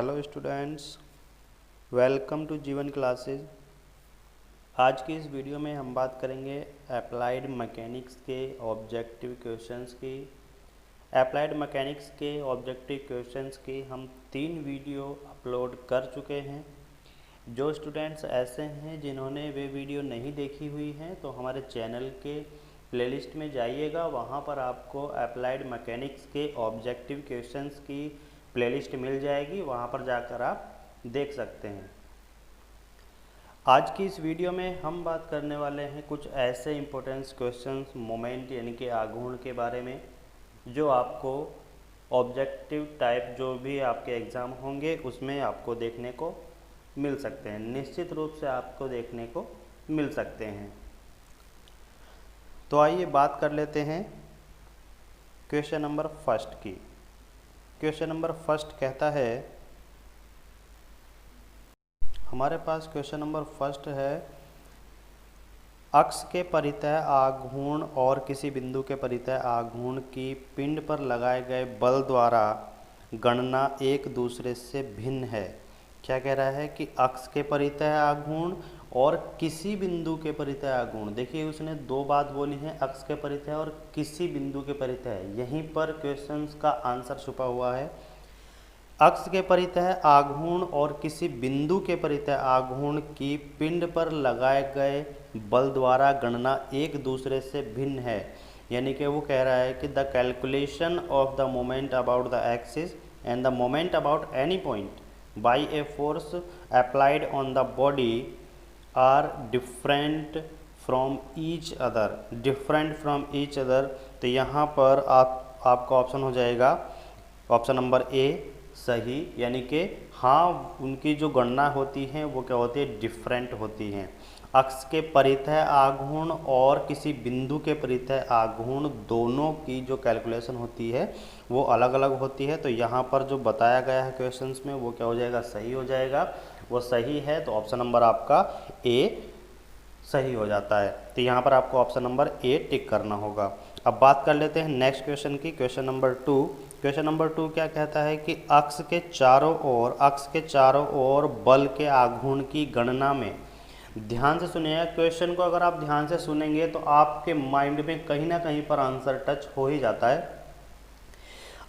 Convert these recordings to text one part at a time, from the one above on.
Hello students, welcome to जीवन classes. आज की इस वीडियो में हम बात करेंगे अप्लाइड मैकेनिक्स के ऑब्जेक्टिव क्वेश्चंस की। अप्लाइड मैकेनिक्स के ऑब्जेक्टिव क्वेश्चंस की हम 3 वीडियो अपलोड कर चुके हैं। जो स्टूडेंट्स ऐसे हैं जिन्होंने वे वीडियो नहीं देखी हुई हैं तो हमारे चैनल के प्लेलिस्ट में जाइएगा, वहाँ पर आपको अप्लाइड मैकेनिक्स के ऑब्जेक्टिव क्वेश्चंस की प्लेलिस्ट मिल जाएगी, वहाँ पर जाकर आप देख सकते हैं। आज की इस वीडियो में हम बात करने वाले हैं कुछ ऐसे इम्पोर्टेंट क्वेश्चंस मोमेंट यानी कि आघूर्ण के बारे में, जो आपको ऑब्जेक्टिव टाइप जो भी आपके एग्ज़ाम होंगे उसमें आपको देखने को मिल सकते हैं, निश्चित रूप से आपको देखने को मिल सकते हैं। तो आइए बात कर लेते हैं क्वेश्चन नंबर फर्स्ट की। क्वेश्चन नंबर फर्स्ट कहता है, हमारे पास क्वेश्चन नंबर फर्स्ट है, अक्ष के परितः आघूर्ण और किसी बिंदु के परितः आघूर्ण की पिंड पर लगाए गए बल द्वारा गणना एक दूसरे से भिन्न है। क्या कह रहा है कि अक्ष के परितः आघूर्ण और किसी बिंदु के परितः आघूर्ण। देखिए उसने दो बात बोली है, अक्ष के परितः और किसी बिंदु के परितः। यहीं पर क्वेश्चंस का आंसर छुपा हुआ है। अक्ष के परितः आघूर्ण और किसी बिंदु के परितः आघूर्ण की पिंड पर लगाए गए बल द्वारा गणना एक दूसरे से भिन्न है। यानी कि वो कह रहा है कि the calculation of the moment about the axis and the moment about any point by a force applied on the body are different from each other. Different from each other, तो यहाँ पर आपका ऑप्शन हो जाएगा option number A सही। यानी कि हाँ, उनकी जो गणना होती है वो क्या होती है, डिफरेंट होती हैं। अक्ष के परितः आघूर्ण और किसी बिंदु के परितः आघूर्ण दोनों की जो कैलकुलेशन होती है वो अलग अलग होती है। तो यहाँ पर जो बताया गया है क्वेश्चंस में वो क्या हो जाएगा, सही हो जाएगा। वो सही है तो ऑप्शन नंबर आपका ए सही हो जाता है। तो यहाँ पर आपको ऑप्शन नंबर ए टिक करना होगा। अब बात कर लेते हैं नेक्स्ट क्वेश्चन की, क्वेश्चन नंबर 2। क्वेश्चन नंबर 2 क्या कहता है कि अक्ष के चारों ओर बल के आघूर्ण की गणना में, ध्यान से सुनिएगा क्वेश्चन को, अगर आप ध्यान से सुनेंगे तो आपके माइंड में कहीं ना कहीं पर आंसर टच हो ही जाता है।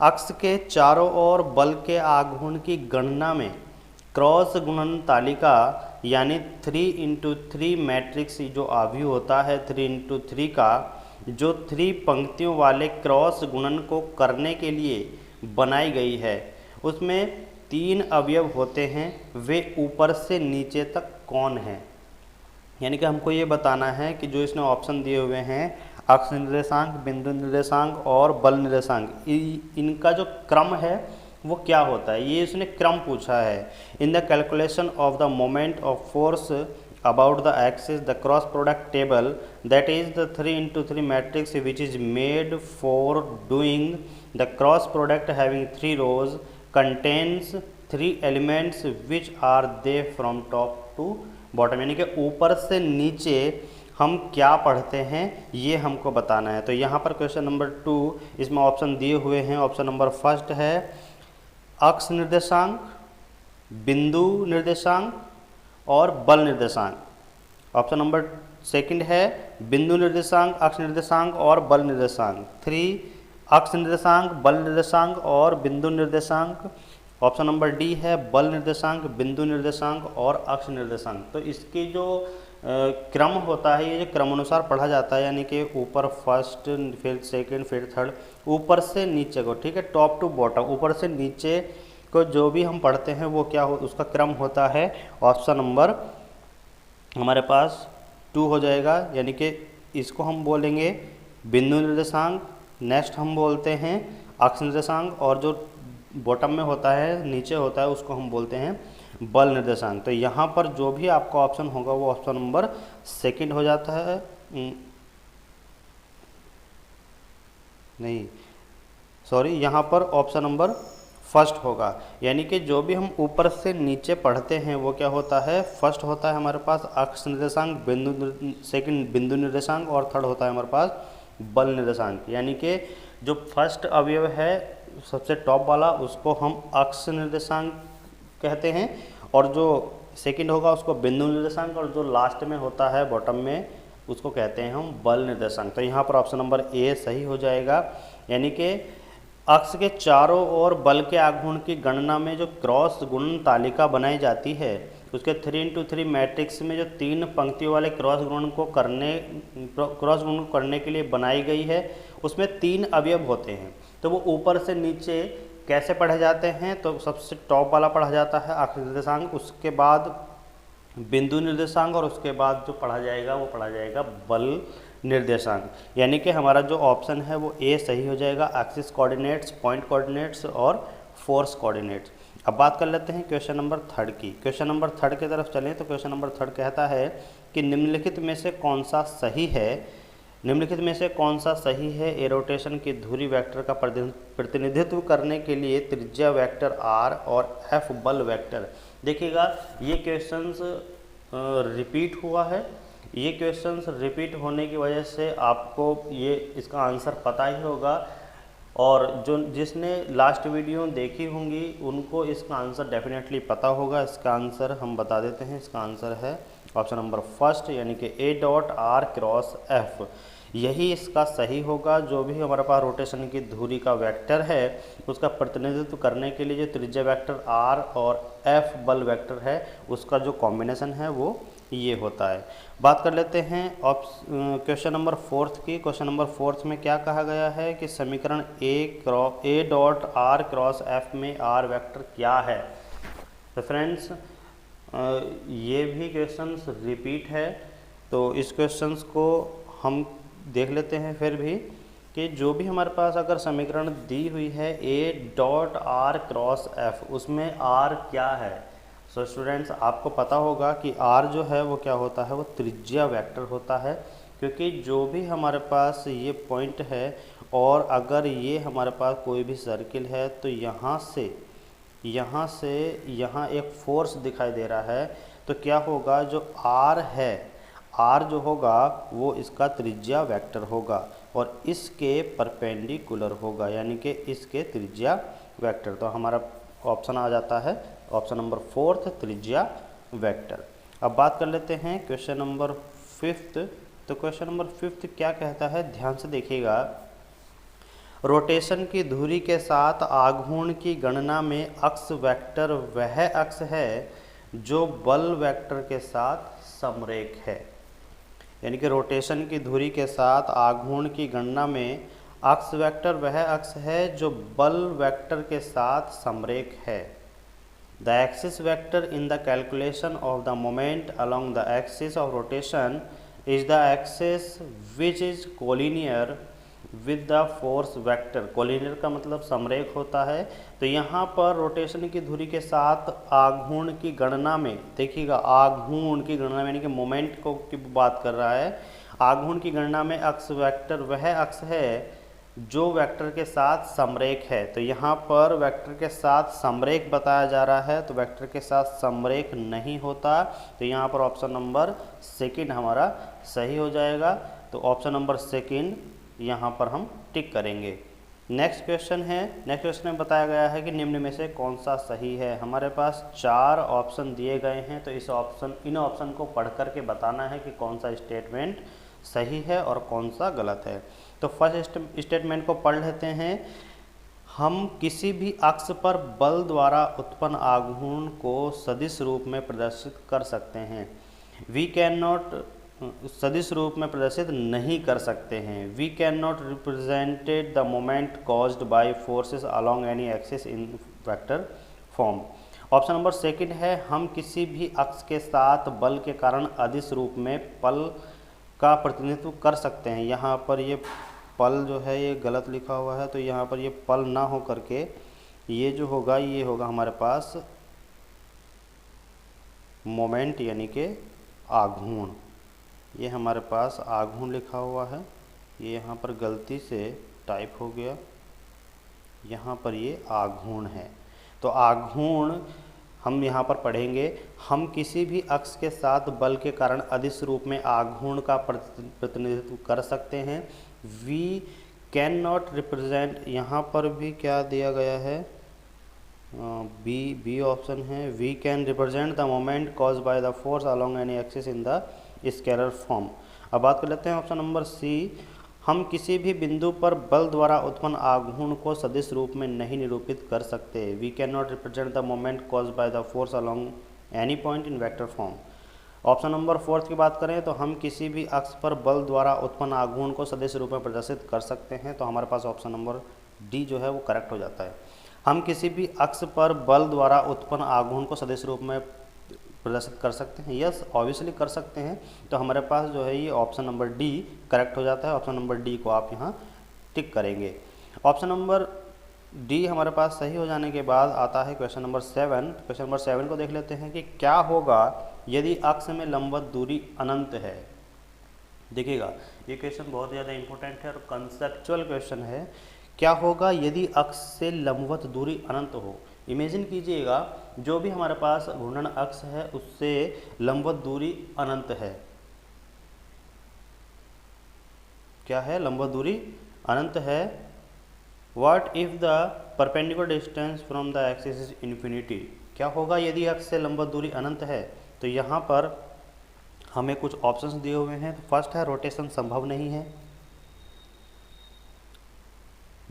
अक्ष के चारों ओर बल के आघूर्ण की गणना में क्रॉस गुणन तालिका यानी 3x3 मैट्रिक्स जो आव्यूह होता है 3x3 का, जो 3 पंक्तियों वाले क्रॉस गुणन को करने के लिए बनाई गई है, उसमें 3 अवयव होते हैं। वे ऊपर से नीचे तक कौन हैं? यानी कि हमको ये बताना है कि जो इसने ऑप्शन दिए हुए हैं, अक्ष निर्देशांक, बिंदु निर्देशांक और बल निर्देशांक, इनका जो क्रम है वो क्या होता है, ये इसने क्रम पूछा है। In the calculation of the moment of force about the axis, the cross product table, that is the 3x3 matrix which is made for doing the cross product having 3 rows, contains 3 elements which are they from top to bottom। यानी कि ऊपर से नीचे हम क्या पढ़ते हैं ये हमको बताना है। तो यहाँ पर क्वेश्चन नंबर 2 इसमें ऑप्शन दिए हुए हैं। ऑप्शन नंबर फर्स्ट है अक्ष निर्देशांक, बिंदु निर्देशांक और बल निर्देशांक। ऑप्शन नंबर सेकंड है बिंदु निर्देशांक, अक्ष निर्देशांक और बल निर्देशांक। 3 अक्ष निर्देशांक, बल निर्देशांक और बिंदु निर्देशांक। ऑप्शन नंबर डी है बल निर्देशांक, बिंदु निर्देशांक और अक्ष निर्देशांक। तो इसकी जो क्रम होता है, ये जो क्रमानुसार पढ़ा जाता है, यानी कि ऊपर फर्स्ट, फिर सेकंड, फिर थर्ड, ऊपर से नीचे को, ठीक है, टॉप टू बॉटम, ऊपर से नीचे को जो भी हम पढ़ते हैं वो क्या हो, उसका क्रम होता है। ऑप्शन नंबर हमारे पास 2 हो जाएगा। यानी कि इसको हम बोलेंगे बिंदु निर्देशांक, नेक्स्ट हम बोलते हैं अक्ष निर्देशांक, और जो बॉटम में होता है, नीचे होता है, उसको हम बोलते हैं बल निर्देशांक। तो यहाँ पर जो भी आपका ऑप्शन होगा वो ऑप्शन नंबर सेकंड हो जाता है, नहीं सॉरी, यहाँ पर ऑप्शन नंबर फर्स्ट होगा। यानी कि जो भी हम ऊपर से नीचे पढ़ते हैं वो क्या होता है, फर्स्ट होता है हमारे पास अक्ष निर्देशांक, सेकंड बिंदु निर्देशांक और थर्ड होता है हमारे पास बल निर्देशांक। यानी कि जो फर्स्ट अवयव है सबसे टॉप वाला, उसको हम अक्ष निर्देशांक कहते हैं, और जो सेकंड होगा उसको बिंदु निर्देशांक, और जो लास्ट में होता है बॉटम में उसको कहते हैं हम बल निर्देशांक। तो यहाँ पर ऑप्शन नंबर ए सही हो जाएगा। यानी कि अक्ष के चारों ओर बल के आघूर्ण की गणना में जो क्रॉस गुणन तालिका बनाई जाती है, उसके 3x3 मैट्रिक्स में जो 3 पंक्तियों वाले क्रॉस गुणन को करने के लिए बनाई गई है, उसमें 3 अवयव होते हैं। तो वो ऊपर से नीचे कैसे पढ़े जाते हैं, तो सबसे टॉप वाला पढ़ा जाता है अक्ष निर्देशांक, उसके बाद बिंदु निर्देशांक, और उसके बाद जो पढ़ा जाएगा वो पढ़ा जाएगा बल निर्देशांक। यानी कि हमारा जो ऑप्शन है वो ए सही हो जाएगा, एक्सिस कोऑर्डिनेट्स, पॉइंट कोऑर्डिनेट्स और फोर्स कोऑर्डिनेट्स। अब बात कर लेते हैं क्वेश्चन नंबर 3 की। क्वेश्चन नंबर 3 की तरफ चलें तो क्वेश्चन नंबर 3 कहता है कि निम्नलिखित में से कौन सा सही है, निम्नलिखित में से कौन सा सही है, ए रोटेशन की धुरी वेक्टर का प्रतिनिधित्व करने के लिए त्रिज्या वेक्टर आर और एफ बल वेक्टर। देखिएगा ये क्वेश्चंस रिपीट हुआ है, ये क्वेश्चंस रिपीट होने की वजह से आपको ये इसका आंसर पता ही होगा, और जिसने लास्ट वीडियो देखी होंगी उनको इसका आंसर डेफिनेटली पता होगा। इसका आंसर हम बता देते हैं, इसका आंसर है ऑप्शन नंबर फर्स्ट, यानी कि ए डॉट आर क्रॉस एफ, यही इसका सही होगा। जो भी हमारे पास रोटेशन की धुरी का वेक्टर है उसका प्रतिनिधित्व करने के लिए जो त्रिज्या वेक्टर आर और एफ बल वेक्टर है उसका जो कॉम्बिनेशन है वो ये होता है। बात कर लेते हैं क्वेश्चन नंबर 4 की। क्वेश्चन नंबर 4 में क्या कहा गया है कि समीकरण ए डॉट आर क्रॉस एफ में आर वेक्टर क्या है। तो फ्रेंड्स ये भी क्वेश्चंस रिपीट है, तो इस क्वेश्चंस को हम देख लेते हैं फिर भी कि जो भी हमारे पास अगर समीकरण दी हुई है ए डॉट आर क्रॉस एफ, उसमें आर क्या है। सो स्टूडेंट्स आपको पता होगा कि आर जो है वो क्या होता है, वो त्रिज्या वेक्टर होता है, क्योंकि जो भी हमारे पास ये पॉइंट है और अगर ये हमारे पास कोई भी सर्किल है तो यहाँ से यहाँ एक फोर्स दिखाई दे रहा है, तो क्या होगा, जो आर है, आर जो होगा वो इसका त्रिज्या वेक्टर होगा और इसके परपेंडिकुलर होगा, यानी कि इसके त्रिज्या वेक्टर। तो हमारा ऑप्शन आ जाता है ऑप्शन नंबर 4 त्रिज्या वेक्टर। अब बात कर लेते हैं क्वेश्चन नंबर 5। तो क्वेश्चन नंबर 5 क्या कहता है, ध्यान से देखिएगा। रोटेशन की धुरी के साथ आघूर्ण की गणना में अक्ष वेक्टर वह अक्ष है जो बल वेक्टर के साथ समरेख है। यानी कि रोटेशन की धुरी के साथ आघूर्ण की गणना में अक्ष वेक्टर वह अक्ष है जो बल वेक्टर के साथ समरेख है। The axis vector in the calculation of the moment along the axis of rotation is the axis which is collinear with the force vector। collinear का मतलब समरेख होता है। तो यहाँ पर रोटेशन की धुरी के साथ आघूर्ण की गणना में, देखिएगा आघूर्ण की गणना में यानी कि मोमेंट को की बात कर रहा है। आघूर्ण की गणना में अक्ष वेक्टर वह अक्ष है जो वेक्टर के साथ समरेख है। तो यहाँ पर वेक्टर के साथ समरेख बताया जा रहा है, तो वेक्टर के साथ समरेख नहीं होता, तो यहाँ पर ऑप्शन नंबर 2 हमारा सही हो जाएगा। तो ऑप्शन नंबर 2 यहाँ पर हम टिक करेंगे। नेक्स्ट क्वेश्चन है, नेक्स्ट क्वेश्चन में बताया गया है कि निम्न में से कौन सा सही है। हमारे पास 4 ऑप्शन दिए गए हैं, तो इन ऑप्शन को पढ़ करके बताना है कि कौन सा स्टेटमेंट सही है और कौन सा गलत है। तो फर्स्ट स्टेटमेंट को पढ़ लेते हैं। हम किसी भी अक्ष पर बल द्वारा उत्पन्न आघूर्ण को सदिश रूप में प्रदर्शित कर सकते हैं। वी कैन नॉट सदिश रूप में प्रदर्शित नहीं कर सकते हैं। We can not represented the moment caused by forces along any axis in vector form. Option number 2 है, हम किसी भी अक्ष के साथ बल के कारण अदिश रूप में पल का प्रतिनिधित्व कर सकते हैं। यहाँ पर ये पल जो है ये गलत लिखा हुआ है, तो यहाँ पर ये पल ना हो करके ये जो होगा ये होगा हमारे पास मोमेंट यानी कि आघूर्ण। ये हमारे पास आघूर्ण लिखा हुआ है, ये यहाँ पर गलती से टाइप हो गया, यहाँ पर ये आघूर्ण है। तो आघूर्ण हम यहाँ पर पढ़ेंगे, हम किसी भी अक्ष के साथ बल के कारण अदिश रूप में आघूर्ण का प्रतिनिधित्व कर सकते हैं। वी कैन नॉट रिप्रेजेंट, यहाँ पर भी क्या दिया गया है, बी ऑप्शन है। We can represent the moment cause by the force along any axis in the scalar form. अब बात कर लेते हैं ऑप्शन नंबर सी। हम किसी भी बिंदु पर बल द्वारा उत्पन्न आघूर्ण को सदिश रूप में नहीं निरूपित कर सकते। We can not represent the moment cause by the force along any point in vector form. Option number fourth की बात करें तो हम किसी भी अक्ष पर बल द्वारा उत्पन्न आघूर्ण को सदिश रूप में प्रदर्शित कर सकते हैं। तो हमारे पास ऑप्शन नंबर डी जो है वो करेक्ट हो जाता है। हम किसी भी अक्ष पर बल द्वारा उत्पन्न आघूर्ण को सदिश रूप में प्रदर्शित कर सकते हैं। यस, ऑब्वियसली कर सकते हैं। तो हमारे पास जो है ये ऑप्शन नंबर डी करेक्ट हो जाता है। ऑप्शन नंबर डी को आप यहाँ टिक करेंगे। ऑप्शन नंबर डी हमारे पास सही हो जाने के बाद आता है क्वेश्चन नंबर 7। क्वेश्चन नंबर 7 को देख लेते हैं कि क्या होगा यदि अक्ष में लंबवत दूरी अनंत है। देखिएगा ये क्वेश्चन बहुत ज़्यादा इंपॉर्टेंट है और कंसेप्चुअल क्वेश्चन है। क्या होगा यदि अक्ष से लंबवत दूरी अनंत हो। इमेजिन कीजिएगा जो भी हमारे पास घूर्णन अक्ष है उससे लंबवत दूरी अनंत है। क्या है? लंबवत दूरी अनंत है। What if the perpendicular distance from the axis is infinity? क्या होगा यदि अक्ष से लंबवत दूरी अनंत है। तो यहाँ पर हमें कुछ ऑप्शंस दिए हुए हैं। तो फर्स्ट है रोटेशन संभव नहीं है।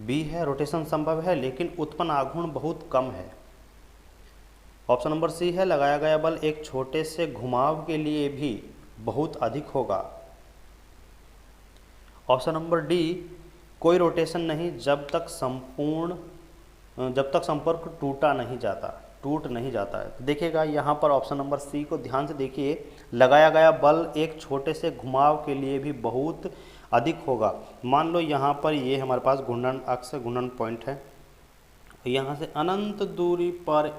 बी है रोटेशन संभव है लेकिन उत्पन्न आघूर्ण बहुत कम है। ऑप्शन नंबर सी है लगाया गया बल एक छोटे से घुमाव के लिए भी बहुत अधिक होगा। ऑप्शन नंबर डी कोई रोटेशन नहीं जब तक संपर्क टूट नहीं जाता है। तो देखिएगा यहाँ पर ऑप्शन नंबर सी को ध्यान से देखिए, लगाया गया बल एक छोटे से घुमाव के लिए भी बहुत अधिक होगा। मान लो यहाँ पर ये हमारे पास घूर्णन अक्ष घूर्णन पॉइंट है, यहाँ से अनंत दूरी पर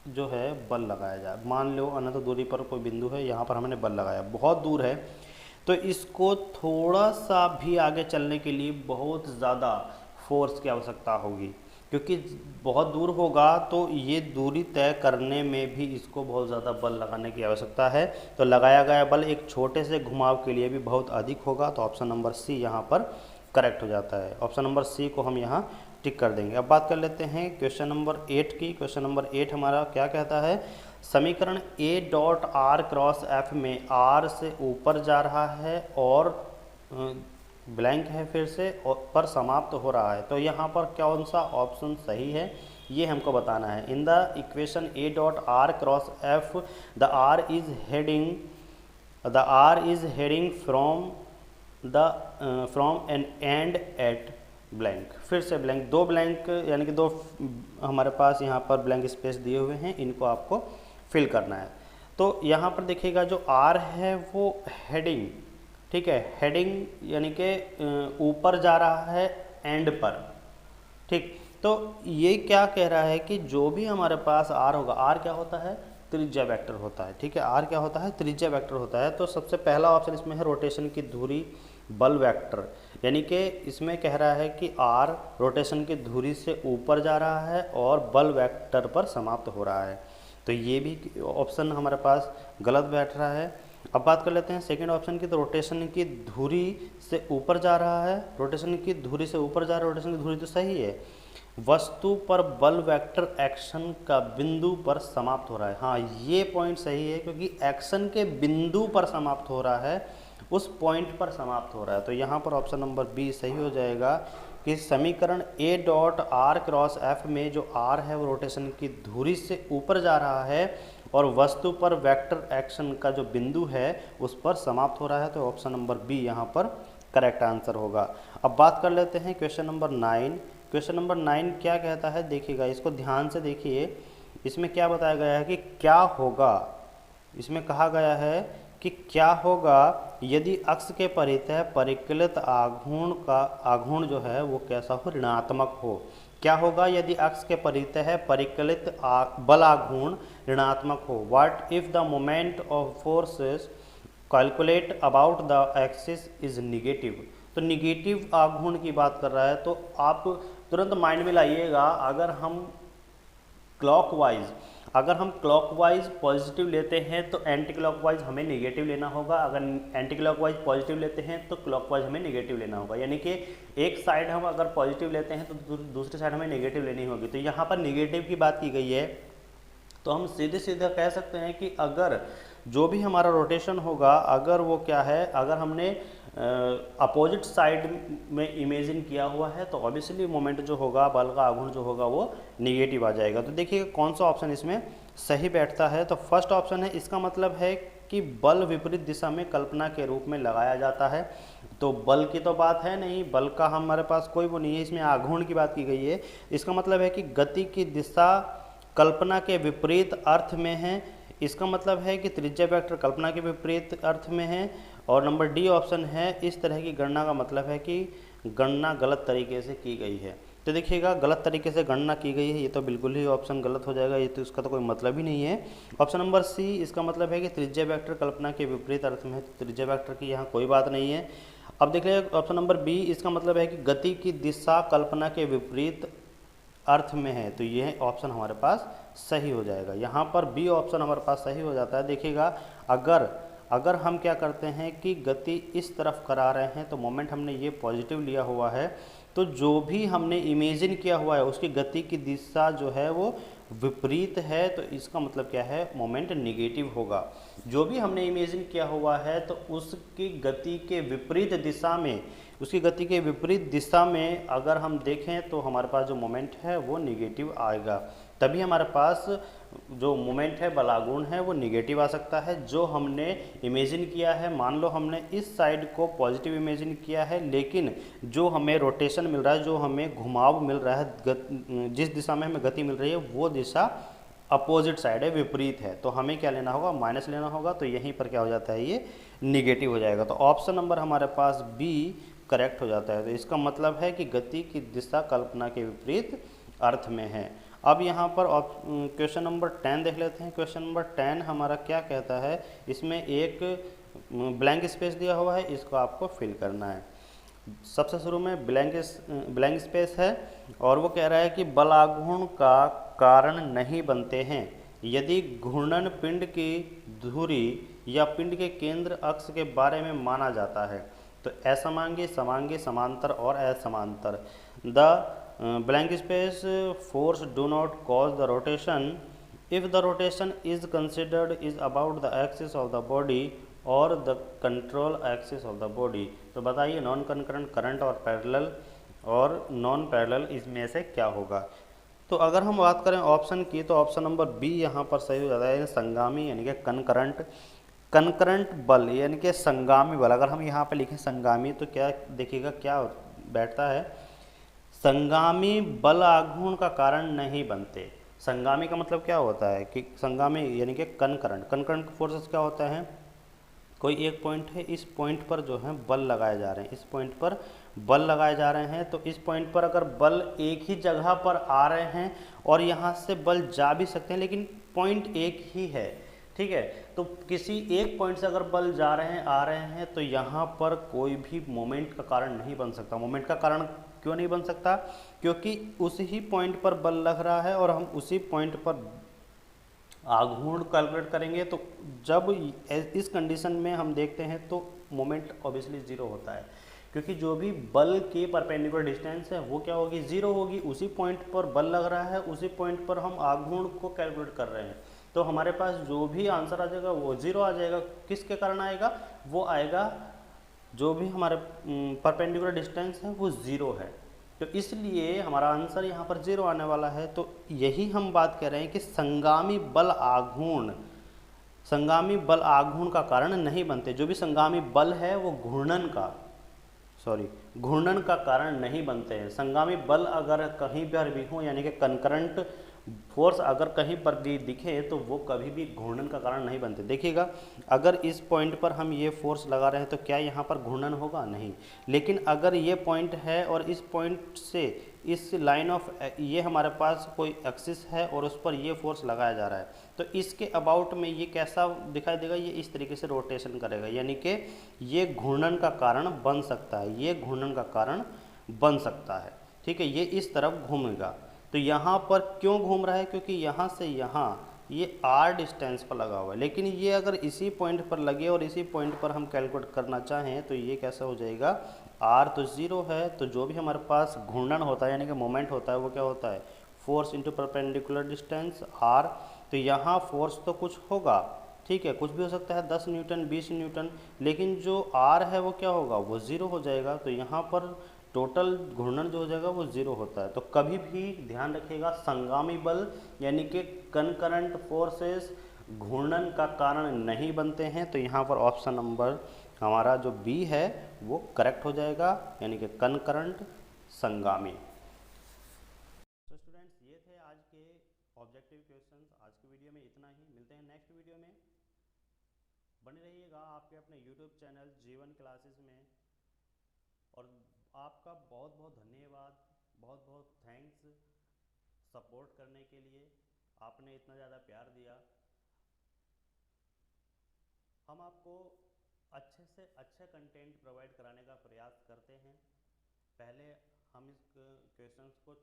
जो है बल लगाया जाए। मान लो अनंत दूरी पर कोई बिंदु है, यहाँ पर हमने बल लगाया, बहुत दूर है, तो इसको थोड़ा सा भी आगे चलने के लिए बहुत ज़्यादा फोर्स की आवश्यकता होगी, क्योंकि बहुत दूर होगा तो ये दूरी तय करने में भी इसको बहुत ज़्यादा बल लगाने की आवश्यकता है। तो लगाया गया बल एक छोटे से घुमाव के लिए भी बहुत अधिक होगा। तो ऑप्शन नंबर सी यहाँ पर करेक्ट हो जाता है। ऑप्शन नंबर सी को हम यहाँ टिक कर देंगे। अब बात कर लेते हैं क्वेश्चन नंबर 8 की। क्वेश्चन नंबर 8 हमारा क्या कहता है, समीकरण A dot R cross F में R से ऊपर जा रहा है और ब्लैंक है फिर से पर समाप्त हो रहा है। तो यहाँ पर कौन सा ऑप्शन सही है ये हमको बताना है। In the equation A dot R cross F the R is heading from N and at blank. फिर से ब्लैंक, दो ब्लैंक यानी कि दो हमारे पास यहाँ पर ब्लैंक स्पेस दिए हुए हैं, इनको आपको फिल करना है। तो यहाँ पर देखिएगा जो आर है वो हेडिंग, ठीक है, हेडिंग यानी कि ऊपर जा रहा है एंड पर, ठीक। तो ये क्या कह रहा है कि जो भी हमारे पास आर होगा, आर क्या होता है, त्रिज्या वेक्टर होता है, ठीक है, आर क्या होता है, त्रिज्या वेक्टर होता है। तो सबसे पहला ऑप्शन इसमें है रोटेशन की धुरी बल वेक्टर, यानी कि इसमें कह रहा है कि आर रोटेशन की धुरी से ऊपर जा रहा है और बल वेक्टर पर समाप्त हो रहा है। तो ये भी ऑप्शन हमारे पास गलत बैठ रहा है। अब बात कर लेते हैं सेकंड ऑप्शन की। तो रोटेशन की धुरी से ऊपर जा रहा है, रोटेशन की धुरी से ऊपर जा रहा है, रोटेशन की धुरी तो सही है। वस्तु पर बल वेक्टर एक्शन का बिंदु पर समाप्त हो रहा है, हाँ ये पॉइंट सही है, क्योंकि एक्शन के बिंदु पर समाप्त हो रहा है, उस पॉइंट पर समाप्त हो रहा है। तो यहाँ पर ऑप्शन नंबर बी सही हो जाएगा कि समीकरण A dot R cross F में जो R है वो रोटेशन की धुरी से ऊपर जा रहा है और वस्तु पर वेक्टर एक्शन का जो बिंदु है उस पर समाप्त हो रहा है। तो ऑप्शन नंबर बी यहाँ पर करेक्ट आंसर होगा। अब बात कर लेते हैं क्वेश्चन नंबर 9। क्वेश्चन नंबर 9 क्या कहता है, देखिएगा इसको ध्यान से देखिए। इसमें क्या बताया गया है कि क्या होगा, इसमें कहा गया है कि क्या होगा यदि अक्ष के परितः परिकलित आघूर्ण जो है वो कैसा हो, ऋणात्मक हो। क्या होगा यदि अक्ष के परितः परिकलित बल आघूर्ण ऋणात्मक हो। What if the moment of forces calculate about the axis is negative. तो निगेटिव आघूर्ण की बात कर रहा है, तो आप तुरंत माइंड में लाइएगा, अगर हम क्लॉकवाइज, अगर हम क्लॉकवाइज पॉजिटिव लेते हैं तो एंटी क्लॉकवाइज हमें नेगेटिव लेना होगा, अगर एंटी क्लॉकवाइज पॉजिटिव लेते हैं तो क्लॉकवाइज हमें नेगेटिव लेना होगा। यानी कि एक साइड हम अगर पॉजिटिव लेते हैं तो दूसरी साइड हमें नेगेटिव लेनी होगी। तो यहाँ पर नेगेटिव की बात की गई है, तो हम सीधे सीधे कह सकते हैं कि अगर जो भी हमारा रोटेशन होगा, अगर वो क्या है, अगर हमने अपोजिट साइड में इमेजिन किया हुआ है तो ऑब्वियसली मोमेंट जो होगा, बल का आघूर्ण जो होगा वो निगेटिव आ जाएगा। तो देखिए कौन सा ऑप्शन इसमें सही बैठता है। तो फर्स्ट ऑप्शन है, इसका मतलब है कि बल विपरीत दिशा में कल्पना के रूप में लगाया जाता है। तो बल की तो बात है नहीं, बल का हमारे पास कोई वो नहीं है, इसमें आघूर्ण की बात की गई है। इसका मतलब है कि गति की दिशा कल्पना के विपरीत अर्थ में है। इसका मतलब है कि त्रिज्या वेक्टर कल्पना के विपरीत अर्थ में है। और नंबर डी ऑप्शन है, इस तरह की गणना का मतलब है कि गणना गलत तरीके से की गई है। तो देखिएगा गलत तरीके से गणना की गई है, ये तो बिल्कुल ही ऑप्शन गलत हो जाएगा, ये तो इसका तो कोई मतलब ही नहीं है। ऑप्शन नंबर सी, इसका मतलब है कि त्रिज्या वेक्टर कल्पना के विपरीत अर्थ में है, तो त्रिज्या वेक्टर की यहाँ कोई बात नहीं है। अब देख लीजिए ऑप्शन नंबर बी, इसका मतलब है कि गति की दिशा कल्पना के विपरीत अर्थ में है, तो यह ऑप्शन हमारे पास सही हो जाएगा। यहाँ पर बी ऑप्शन हमारे पास सही हो जाता है। देखिएगा अगर हम क्या करते हैं कि गति इस तरफ करा रहे हैं तो मोमेंट हमने ये पॉजिटिव लिया हुआ है, तो जो भी हमने इमेजिन किया हुआ है उसकी गति की दिशा जो है वो विपरीत है, तो इसका मतलब क्या है, मोमेंट निगेटिव होगा। जो भी हमने इमेजिन किया हुआ है तो उसकी गति के विपरीत दिशा में, उसकी गति के विपरीत दिशा में अगर हम देखें तो हमारे पास जो मोमेंट है वो निगेटिव आएगा। तभी हमारे पास जो मोमेंट है, बलागुण है, वो निगेटिव आ सकता है। जो हमने इमेजिन किया है, मान लो हमने इस साइड को पॉजिटिव इमेजिन किया है, लेकिन जो हमें रोटेशन मिल रहा है, जो हमें घुमाव मिल रहा है, जिस दिशा में हमें गति मिल रही है वो दिशा अपोजिट साइड है, विपरीत है, तो हमें क्या लेना होगा, माइनस लेना होगा। तो यहीं पर क्या हो जाता है, ये निगेटिव हो जाएगा। तो ऑप्शन नंबर हमारे पास बी करेक्ट हो जाता है। तो इसका मतलब है कि गति की दिशा कल्पना के विपरीत अर्थ में है। अब यहाँ पर क्वेश्चन नंबर 10 देख लेते हैं। क्वेश्चन नंबर 10 हमारा क्या कहता है, इसमें एक ब्लैंक स्पेस दिया हुआ है, इसको आपको फिल करना है। सबसे शुरू में ब्लैंक स्पेस है और वो कह रहा है कि बलाघूर्ण का कारण नहीं बनते हैं यदि घूर्णन पिंड की धुरी या पिंड के केंद्र अक्ष के बारे में माना जाता है। तो असमांगी, समांगी, समांतर और असमांतर। The blank space force do not cause the rotation if the rotation is considered is about the axis of the body or the control axis of the body। तो बताइए नॉन कंकरेंट, करंट और parallel और non parallel इसमें से क्या होगा। तो अगर हम बात करें ऑप्शन की तो ऑप्शन नंबर बी यहाँ पर सही हो जाता है, संगामी यानी कि कंकरेंट बल यानी कि संगामी बल। अगर हम यहाँ पे लिखें संगामी तो क्या देखिएगा क्या बैठता है, संगामी बल आघूर्ण का कारण नहीं बनते। संगामी का मतलब क्या होता है कि संगामी यानी कि कंकरेंट फोर्सेस क्या होता है, कोई एक पॉइंट है, इस पॉइंट पर जो है बल लगाए जा रहे हैं, इस पॉइंट पर बल लगाए जा रहे हैं। तो इस पॉइंट पर अगर बल एक ही जगह पर आ रहे हैं और यहाँ से बल जा भी सकते हैं, लेकिन पॉइंट एक ही है, ठीक है। तो किसी एक पॉइंट से अगर बल जा रहे हैं, आ रहे हैं, तो यहाँ पर कोई भी मोमेंट का कारण नहीं बन सकता। मोमेंट का कारण क्यों नहीं बन सकता, क्योंकि उसी ही पॉइंट पर बल लग रहा है और हम उसी पॉइंट पर आघूर्ण कैलकुलेट करेंगे। तो जब इस कंडीशन में हम देखते हैं तो मोमेंट ऑब्वियसली जीरो होता है, क्योंकि जो भी बल के परपेंडिकुलर डिस्टेंस है वो क्या होगी, जीरो होगी। उसी पॉइंट पर बल लग रहा है, उसी पॉइंट पर हम आघूर्ण को कैलकुलेट कर रहे हैं, तो हमारे पास जो भी आंसर आ जाएगा वो जीरो आ जाएगा। किसके कारण आएगा, वो आएगा जो भी हमारे परपेंडिकुलर डिस्टेंस है वो ज़ीरो है, तो इसलिए हमारा आंसर यहाँ पर जीरो आने वाला है। तो यही हम बात कर रहे हैं कि संगामी बल आघूर्ण का कारण नहीं बनते। जो भी संगामी बल है वो घूर्णन का कारण नहीं बनते हैं। संगामी बल अगर कहीं पर भी हो यानी कि कंकरेंट फोर्स अगर कहीं पर भी दिखे तो वो कभी भी घूर्णन का कारण नहीं बनते। देखिएगा अगर इस पॉइंट पर हम ये फोर्स लगा रहे हैं तो क्या यहाँ पर घूर्णन होगा, नहीं। लेकिन अगर ये पॉइंट है और इस पॉइंट से इस लाइन ऑफ ये हमारे पास कोई एक्सिस है और उस पर ये फोर्स लगाया जा रहा है, तो इसके अबाउट में ये कैसा दिखाई देगा, ये इस तरीके से रोटेशन करेगा, यानी कि ये घूर्णन का कारण बन सकता है, ये घूर्णन का कारण बन सकता है, ठीक है। ये इस तरफ घूमेगा, तो तो यहाँ पर क्यों घूम रहा है, क्योंकि यहाँ से यहाँ ये r डिस्टेंस पर लगा हुआ है, लेकिन ये अगर इसी पॉइंट पर लगे और इसी पॉइंट पर हम कैलकुलेट करना चाहें तो ये कैसा हो जाएगा, r तो 0 है, तो जो भी हमारे पास घूर्णन होता है यानी कि मोमेंट होता है वो क्या होता है, force into perpendicular distance r। तो यहाँ फोर्स तो कुछ होगा, ठीक है, कुछ भी हो सकता है, 10 न्यूटन 20 न्यूटन, लेकिन जो r है वो क्या होगा, वो 0 हो जाएगा। तो यहाँ पर टोटल घूर्णन जो हो जाएगा वो 0 होता है। तो कभी भी ध्यान रखिएगा, संगामी बल यानी कि कनकरेंट फोर्सेस घूर्णन का कारण नहीं बनते हैं। तो यहाँ पर ऑप्शन नंबर हमारा जो बी है वो करेक्ट हो जाएगा, यानी कि कनकरेंट संगामी। तो स्टूडेंट्स, ये थे आज के ऑब्जेक्टिव क्वेश्चंस। आज की वीडियो में इतना ही, मिलते हैं नेक्स्ट वीडियो में। बने रहिएगा आपके अपने यूट्यूब चैनल जीवन क्लासेस में, और आपका बहुत बहुत धन्यवाद, बहुत बहुत थैंक्स सपोर्ट करने के लिए। आपने इतना ज़्यादा प्यार दिया। हम आपको अच्छे से अच्छा कंटेंट प्रोवाइड कराने का प्रयास करते हैं। पहले हम इस क्वेश्चंस को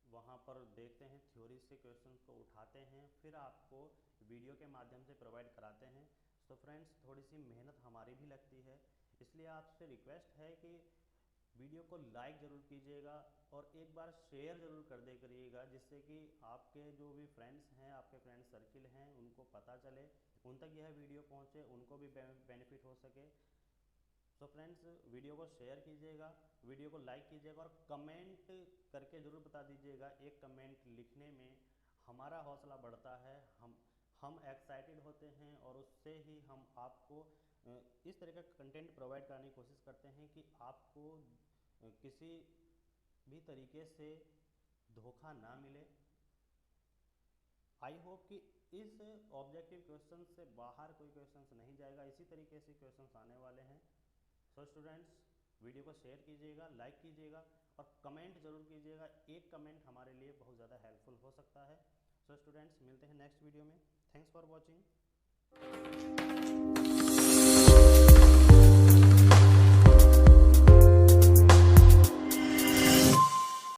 वहाँ पर देखते हैं, थ्योरी से क्वेश्चंस को उठाते हैं, फिर आपको वीडियो के माध्यम से प्रोवाइड कराते हैं। तो फ्रेंड्स, थोड़ी सी मेहनत हमारी भी लगती है, इसलिए आपसे रिक्वेस्ट है कि वीडियो को लाइक ज़रूर कीजिएगा और एक बार शेयर ज़रूर कर दे करिएगा, जिससे कि आपके जो भी फ्रेंड्स हैं, आपके फ्रेंड सर्किल हैं, उनको पता चले, उन तक यह वीडियो पहुंचे, उनको भी बेनिफिट हो सके। सो फ्रेंड्स, वीडियो को शेयर कीजिएगा, वीडियो को लाइक कीजिएगा और कमेंट करके ज़रूर बता दीजिएगा। एक कमेंट लिखने में हमारा हौसला बढ़ता है, हम एक्साइटेड होते हैं, और उससे ही हम आपको इस तरह का कंटेंट प्रोवाइड कराने की कोशिश करते हैं कि आपको किसी भी तरीके से धोखा ना मिले। आई होप कि इस ऑब्जेक्टिव क्वेश्चन से बाहर कोई क्वेश्चंस नहीं जाएगा, इसी तरीके से क्वेश्चंस आने वाले हैं। सो स्टूडेंट्स, वीडियो को शेयर कीजिएगा, लाइक कीजिएगा और कमेंट जरूर कीजिएगा। एक कमेंट हमारे लिए बहुत ज़्यादा हेल्पफुल हो सकता है। सो स्टूडेंट्स, मिलते हैं नेक्स्ट वीडियो में। Thanks for watching.